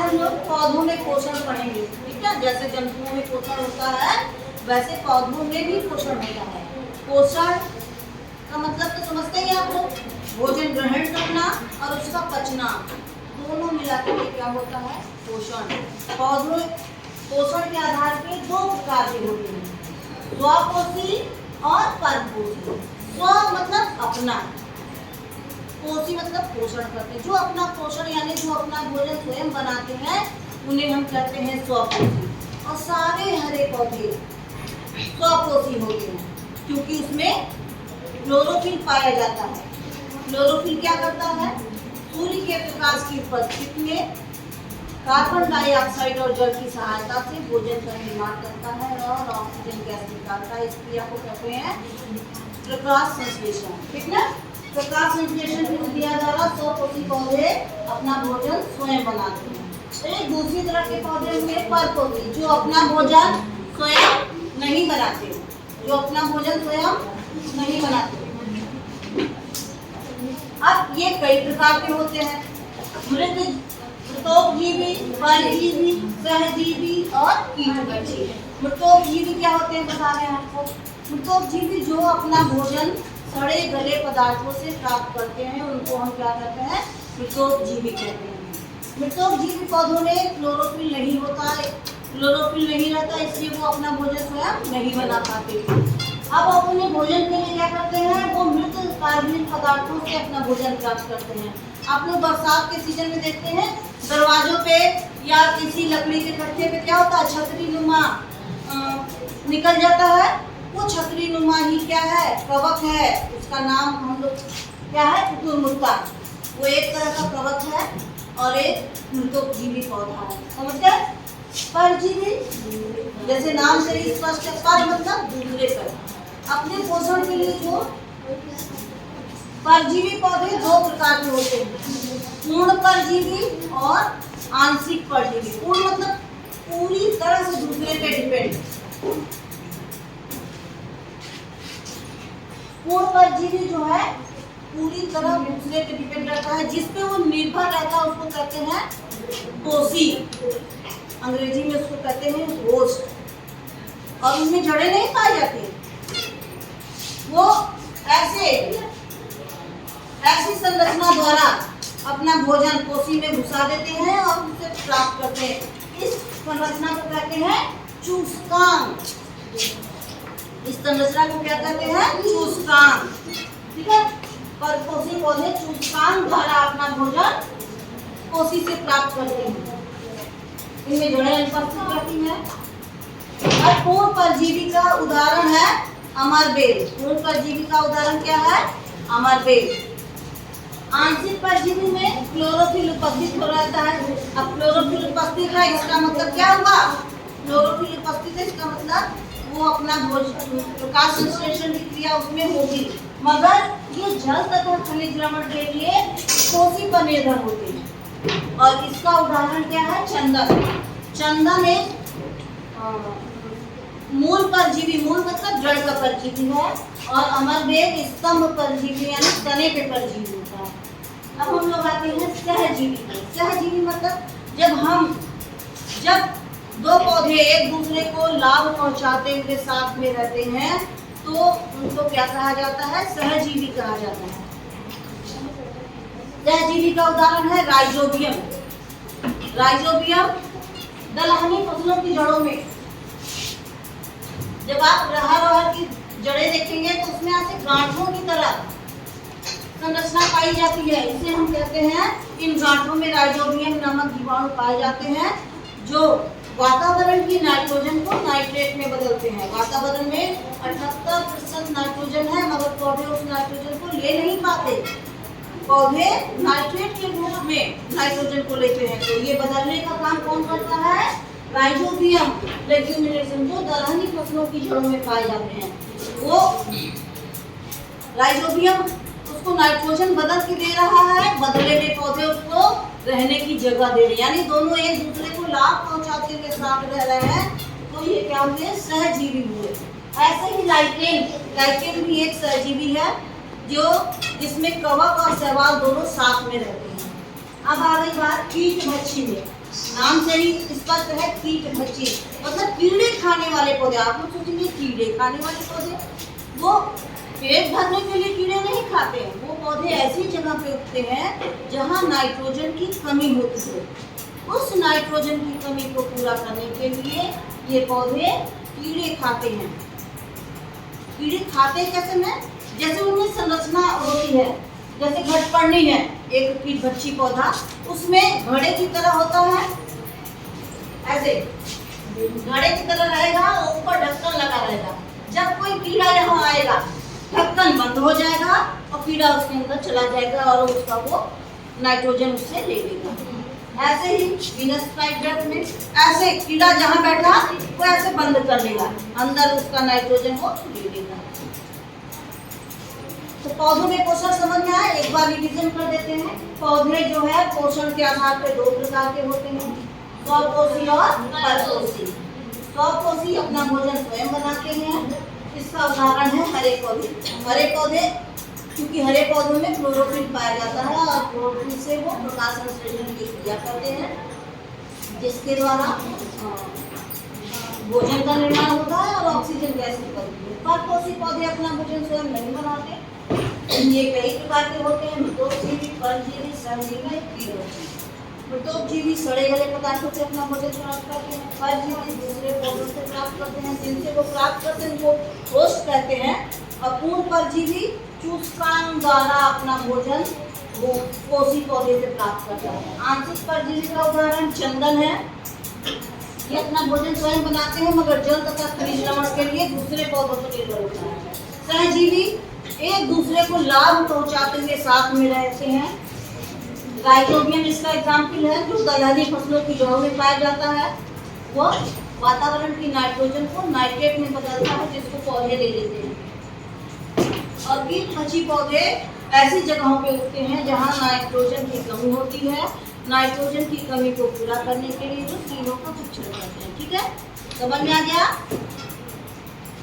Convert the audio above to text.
हम लोग पौधों में पोषण पढ़ेंगे, ठीक है। जैसे जंतुओं में पोषण होता है वैसे पौधों में भी पोषण होता है। पोषण का मतलब तो समझते ही आप लोग, भोजन ग्रहण करना और उसका पचना, दोनों मिलाकर के क्या होता है, पोषण। पौधों पोषण के आधार पे दो प्रकार के होते हैं, स्वपोषी और परपोषी। स्व मतलब अपना, पोषी मतलब पोषण करते हैं। जो अपना पोषण यानी जो अपना भोजन स्वयं बनाते हैं उन्हें हम कहते हैं स्वपोषी। और सारे हरे पौधे स्वपोषी होते हैं क्योंकि उसमें क्लोरोफिल पाया जाता है। क्लोरोफिल क्या करता है, सूर्य के प्रकाश की उपस्थिति में कार्बन डाइऑक्साइड और जल की सहायता से भोजन का निर्माण करता है और ऑक्सीजन गैस निकालता है। इस क्रिया को कहते हैं प्रकाश संश्लेषण, ठीक ना। प्रकाश संश्लेषण की क्रिया द्वारा स्वपोषी पौधे अपना भोजन स्वयं बनाते हैं। एक दूसरी तरह के पौधे हुए परपोषी, जो अपना भोजन स्वयं नहीं बनाते, जो अपना भोजन स्वयं नहीं बनाते। अब ये कई प्रकार के होते हैं, मृतोपजीवी, परजीवी, सहजीवी और कीटभक्षी। मृतोपजीवी क्या होते हैं बता रहे हैं आपको। मृतोपजीवी जो अपना भोजन सड़े गले पदार्थों से प्राप्त करते हैं उनको हम क्या कहते हैं, मृतोपजीवी कहते हैं। मृतोपजीवी पौधों में क्लोरोफिल नहीं होता है, क्लोरोफिल नहीं रहता, इसलिए वो अपना भोजन स्वयं नहीं बना पाते। अब अपने भोजन के लिए क्या करते हैं, वो मृत कार्बनिक पदार्थों से अपना भोजन प्राप्त करते हैं। आप लोग बरसात के सीजन में देखते हैं दरवाजों पे या किसी लकड़ी के कट्टे पे क्या होता है, छतरी नुमा निकल जाता है। वो छतरी नुमा ही क्या है, कवक है, उसका नाम हम लोग क्या है, कुकुरमुत्ता। वो एक तरह का कवक है और एक मृतोपजीवी पौधा है, समझ गए। परजीवी जैसे नाम से ही स्पष्ट है, पर मतलब दूसरे पर। अपने पोषण के लिए जो परजीवी पौधे दो प्रकार के होते हैं, पूर्ण परजीवी और आंशिक परजीवी। पूर्ण मतलब पूरी तरह से दूसरे पे डिपेंड। पूर्ण परजीवी जो है पूरी तरह दूसरे पे डिपेंड रहता है, जिसपे वो निर्भर रहता है उसको कहते हैं पोषी, अंग्रेजी में उसको कहते हैं होस्ट। और उनमें जड़ें नहीं पाई जाती, वो ऐसी संरचना द्वारा अपना भोजन पोषी में घुसा देते हैं और उसे प्राप्त करते हैं। इस संरचना को कहते हैं चूसकांग। इस संरचना को क्या कहते हैं, चूसकांग, ठीक है। परपोषी पौधे चूसकांग द्वारा अपना भोजन पोषी से प्राप्त करते हैं, इनमें जड़ें अनुपस्थित रहती हैं। और पूर्ण परजीवी का उदाहरण है अमरबेल। पूर्ण परजीवी का उदाहरण क्या है, अमरबेल। आंशिक परजीवी में क्लोरोफिल उपस्थित हो रहता है। अब क्लोरोफिल उपस्थित है इसका मतलब क्या हुआ, क्लोरोफिल उपस्थित है इसका मतलब वो अपना भोजन प्रकाश संश्लेषण की क्रिया उसमें होगी, मगर ये जल तथा खनिज लवण के लिए पोषी पर निर्भर होते हैं। और इसका उदाहरण क्या है, चंदन। चंदन एक मूल परजीवी, मूल मतलब जड़ का परजीवी है, और अमरबेल स्तंभ परजीवी यानी तने पे परजीवी होता है। अब हम लोग आते हैं सहजीवी पे। सहजीवी मतलब जब दो पौधे एक दूसरे को लाभ पहुंचाते हुए साथ में रहते हैं तो उनको क्या कहा जाता है, सहजीवी कहा जाता है। सहजीवी का उदाहरण है राइजोबियम। राइजोबियम दलहनी फसलों की जड़ों में, जब आप अरहर की जड़ें देखेंगे तो उसमें ऐसे गांठों की तरह संरचना पाई जाती है। इसे हम कहते हैं, इन गांठों में राइजोबियम नामक जीवाणु पाए जाते हैं जो वातावरण की नाइट्रोजन को नाइट्रेट में बदलते हैं। वातावरण में 78% नाइट्रोजन है, मगर पौधे उस नाइट्रोजन को ले नहीं पाते। पौधे नाइट्रेट के रूप में नाइट्रोजन को लेते हैं, तो ये बदलने का काम कौन करता है, राइजोबियम लेग्यूमिनेशन, जो दलहनी फसलों की जड़ों में पाए जाते हैं। वो राइजोबियम उसको नाइट्रोजन बदल के दे रहा है, बदले में पौधे उसको रहने की जगह दे रहे हैं, यानी दोनों एक दूसरे को लाभ पहुंचाते हुए साथ रह रहे हैं, तो ये क्या हुए, सहजीवी हुए। ऐसे ही लाइकेन भी एक सहजीवी है जिसमें कवक और शैवाल दोनों साथ में रहते हैं। अब आ गई बात कीटभक्षी में। नाम से ही स्पष्ट है कीट भक्षी, मतलब कीड़े खाने वाले पौधे। आप लोग सोचेंगे कीड़े खाने वाले पौधे, वो पेट भरने के लिए कीड़े नहीं खाते हैं। वो पौधे ऐसी जगह पे उगते हैं जहाँ नाइट्रोजन की कमी होती है। उस नाइट्रोजन की कमी को पूरा करने के लिए ये पौधे कीड़े खाते हैं। कीड़े खाते कैसे हैं? जैसे उनमें संरचना होती है, जैसे घटपर्णी है एक कीट भक्षी पौधा, उसमें घड़े की तरह होता है, ऐसे घड़े की तरह रहेगा और ऊपर ढक्कन लगा रहेगा। जब कोई कीड़ा यहाँ आएगा ढक्कन बंद हो जाएगा और कीड़ा उसके अंदर चला जाएगा और उसका वो नाइट्रोजन उससे ले लेगा। ऐसे ही वीनस फ्लाईट्रैप में ऐसे कीड़ा जहाँ बैठा वो ऐसे बंद कर लेगा, अंदर उसका नाइट्रोजन वो ले लेगा। तो पौधों में पोषण समझ में आया? एक बार रिवीजन कर देते हैं। पौधे जो है पोषण के आधार पर 2 प्रकार के होते हैं, स्वपोषी और परपोषी। स्वपोषी अपना भोजन स्वयं बनाते हैं। इसका उदाहरण है हरे पौधे। हरे पौधे क्योंकि हरे पौधों में क्लोरोफिल पाया जाता है और क्लोरोफिल से वो प्रकाश संश्लेषण की क्रिया करते हैं, जिसके द्वारा भोजन का निर्माण होता है और ऑक्सीजन गैस निकलती है। परपोषी पौधे अपना भोजन स्वयं नहीं बनाते। ये कई प्रकार के होते हैं, मृतोपजीवी, परजीवी, सहजीवी, कीटोपजीवी। मृतोपजीवी सड़े गले पदार्थों से अपना भोजन प्राप्त करते हैं। परजीवी दूसरे पौधों से प्राप्त करते हैं, जिनसे वो प्राप्त करते हैं वो होस्ट कहते हैं। और पूर्ण परजीवी चूसकांग द्वारा अपना भोजन वो पोषी पौधे से प्राप्त करता है। आंशिक परजीवी का उदाहरण चंदन है। ये अपना भोजन स्वयं बनाते हैं मगर जल तथा खनिज लवण के लिए दूसरे पौधों पर निर्भर होता है। सहजीवी एक दूसरे को लाभ पहुंचाते हुए साथ में रहते हैं। राइजोबियम इसका एग्जाम्पल है, जो दलहनी फसलों की जड़ों में पाया जाता है। वो वातावरण की नाइट्रोजन को नाइट्रेट में बदलता है, जिसको पौधे ले लेते हैं। और कीट भक्षी पौधे ऐसी जगहों पे उगते हैं जहाँ नाइट्रोजन की कमी होती है। नाइट्रोजन की कमी को पूरा करने के लिए जो तीनों का भक्षण करते हैं। ठीक है, समझ में आ गया?